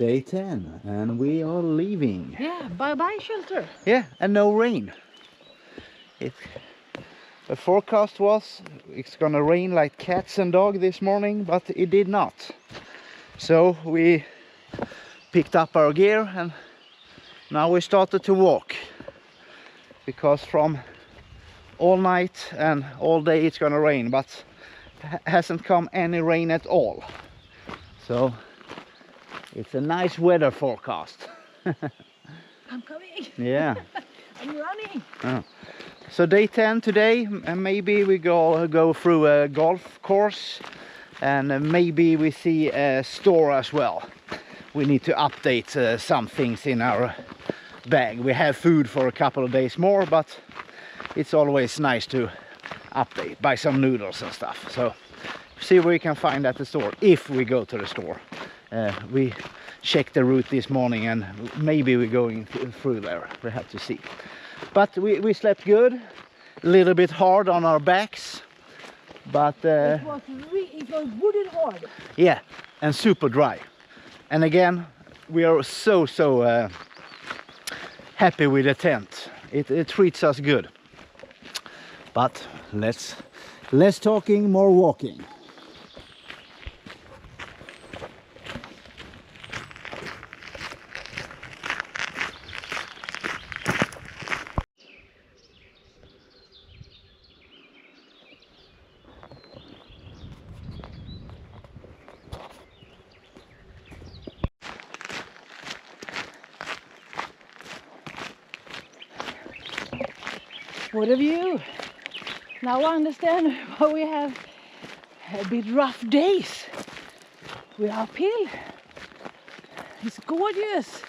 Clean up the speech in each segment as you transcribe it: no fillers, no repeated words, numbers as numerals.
Day 10 and we are leaving. Yeah, bye-bye shelter. Yeah, and no rain. The forecast was it's gonna rain like cats and dogs this morning, but it did not. So we picked up our gear and now we started to walk, because from all night and all day it's gonna rain, but hasn't come any rain at all. So it's a nice weather forecast. I'm coming. Yeah. I'm running. Oh. So day 10 today, and maybe we go through a golf course, and maybe we see a store as well. We need to update some things in our bag. We have food for a couple of days more, but it's always nice to update, buy some noodles and stuff. So see what we can find at the store, if we go to the store. We checked the route this morning and maybe we're going through there. We have to see. But we slept good, a little bit hard on our backs, but it was good and hard. yeah, and super dry. And again, we are so happy with the tent. It treats us good. But less talking, more walking. What a view. Now I understand why we have a bit rough days. We're uphill. It's gorgeous.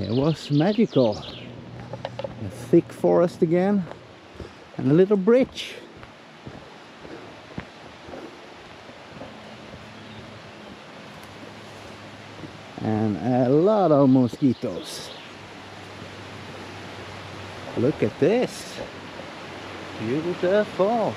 It was magical. A thick forest again and a little bridge. And a lot of mosquitoes. Look at this. Beautiful.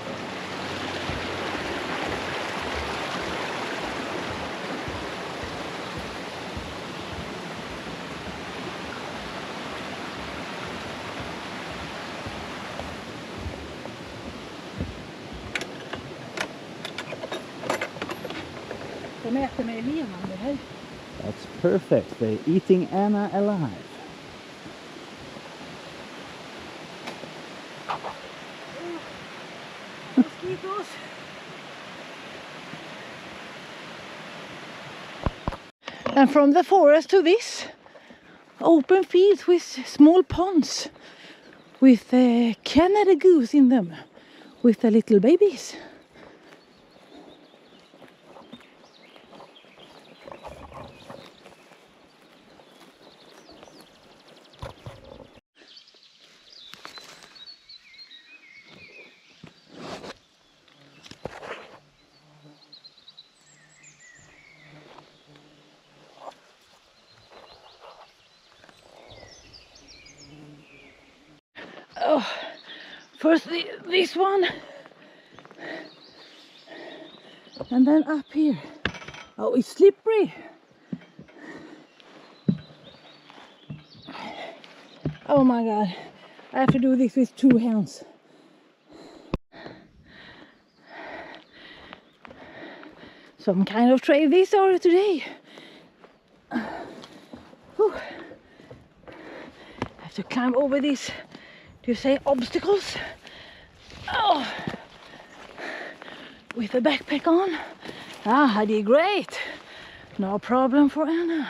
De äter mig levande här. That's perfect. They're eating Anna alive. Mosquitoes. And from the forest to this open fields with small ponds with Canada goose in them with the little babies. Oh, first this one, and then up here. Oh, it's slippery. Oh my God, I have to do this with 2 hands. Some kind of trail this area today. Whew. I have to climb over this. Do you say obstacles? Oh, with a backpack on. Ah, I did great. No problem for Anna.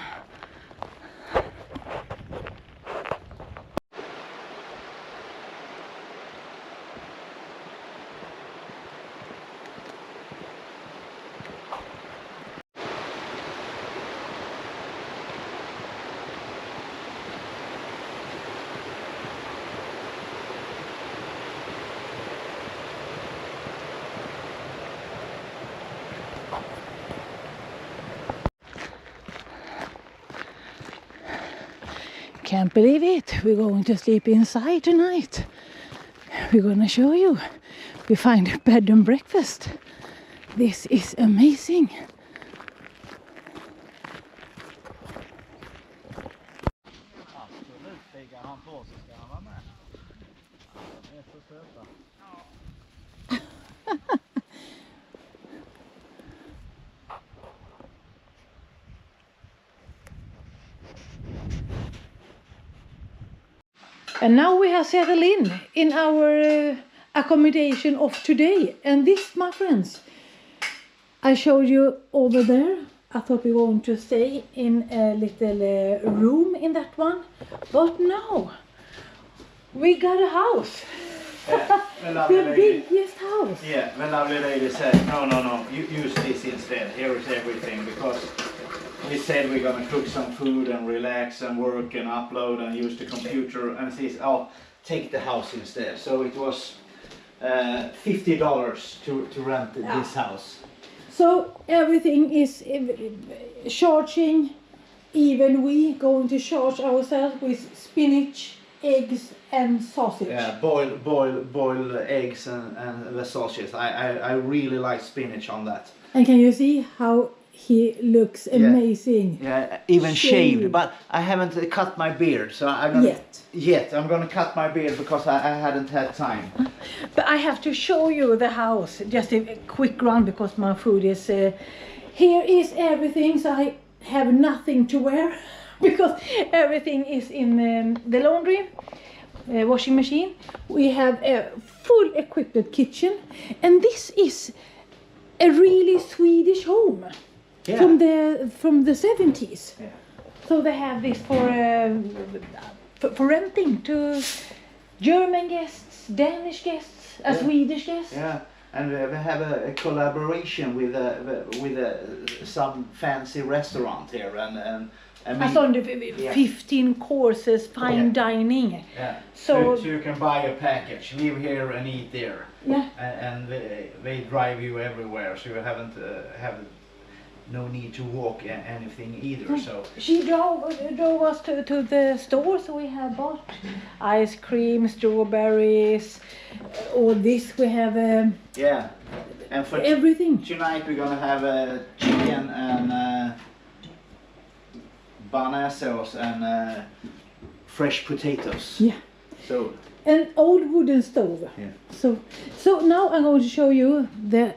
can't believe it. We're going to sleep inside tonight. We're gonna show you. We find a bed and breakfast. This is amazing. And now we have settled in our accommodation of today. And this, my friends, I showed you over there. I thought we were going to stay in a little room in that one. But no, we got a house. The biggest house. Yeah, the lovely lady said, no, you use this instead. Here is everything, because we said we're gonna cook some food and relax and work and upload and use the computer, and says, oh, take the house instead. So it was $50 to rent this house. So everything is charging. Even we going to charge ourselves with spinach, eggs and sausage. Yeah, boil eggs and the sausage. I really like spinach on that. And can you see how he looks amazing? Yeah, even shaved. But I haven't cut my beard, so I'm gonna, I'm gonna cut my beard because I hadn't had time. But I have to show you the house. Just a quick run because my food is here is everything. So I have nothing to wear because everything is in the laundry. Washing machine. We have a full equipped kitchen, and this is a really Swedish home from the 70s. Yeah. So they have this for renting to German guests, Danish guests, Swedish guests. Yeah, and we have a collaboration with some fancy restaurant here, and I mean, I saw 15 courses, fine dining. Yeah. So you can buy a package, live here and eat there. Yeah. And they drive you everywhere, so you haven't have no need to walk anything either. So she drove us to the store, so we have bought ice cream, strawberries, all this. We have and for everything. Tonight we're gonna have a chicken and banana sauce and fresh potatoes. Yeah. So an old wooden stove. Yeah. So now I'm going to show you the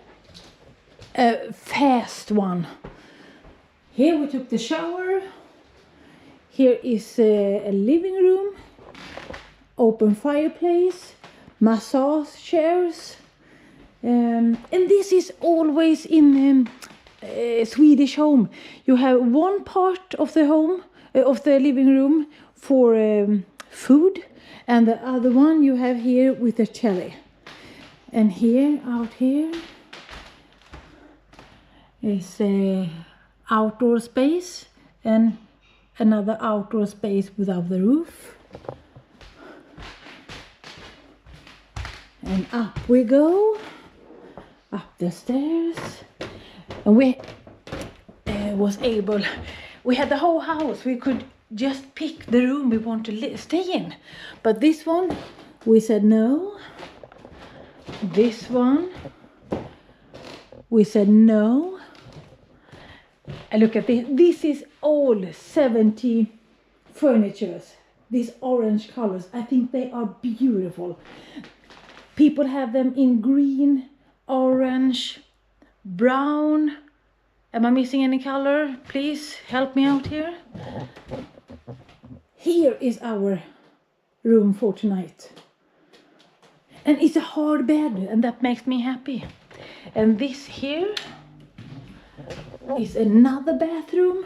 fast one. Here we took the shower. Here is a living room, open fireplace, massage chairs, and this is always in Swedish home. You have one part of the home, of the living room for food, and the other one you have here with the telly. And here, out here, is a outdoor space and another outdoor space without the roof. And up we go, up the stairs. And we was able, we had the whole house, we could just pick the room we want to stay in. But this one, we said no. This one, we said no. And look at this, this is all 70 furnitures, these orange colors. I think they are beautiful. People have them in green, orange, brown. Am I missing any color? Please help me out here. Here is our room for tonight. And it's a hard bed, and that makes me happy. And this here is another bathroom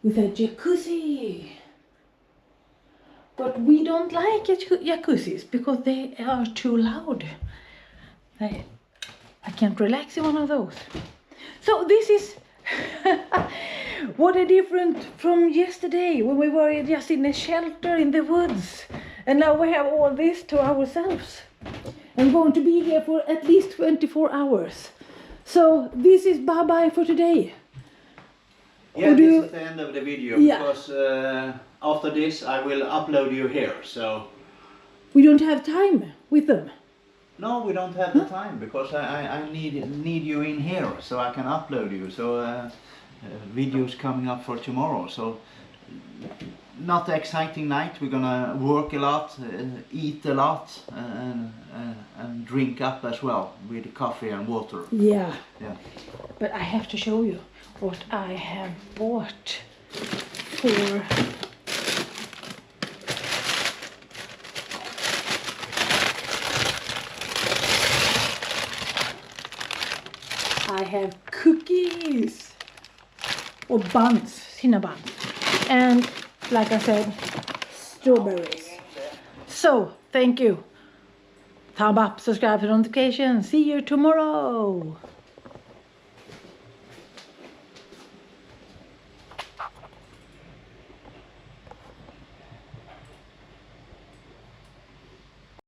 with a jacuzzi. But we don't like jacuzzis because they are too loud. I can't relax in one of those. So this is what a difference from yesterday when we were just in a shelter in the woods. And now we have all this to ourselves. I'm going to be here for at least 24 hours. So this is bye-bye for today. Yeah, Or do this you- is the end of the video, Yeah. because after this I will upload you here, so... We don't have time with them. No, we don't have the time, because I need you in here, so I can upload you, so videos coming up for tomorrow, so... Not exciting night, we're gonna work a lot, eat a lot, and drink up as well, with coffee and water. Yeah. Yeah. But I have to show you what I have bought for I have cookies or buns, cinnamon, and like I said, strawberries. So thank you. Thumb up, subscribe to notifications. See you tomorrow.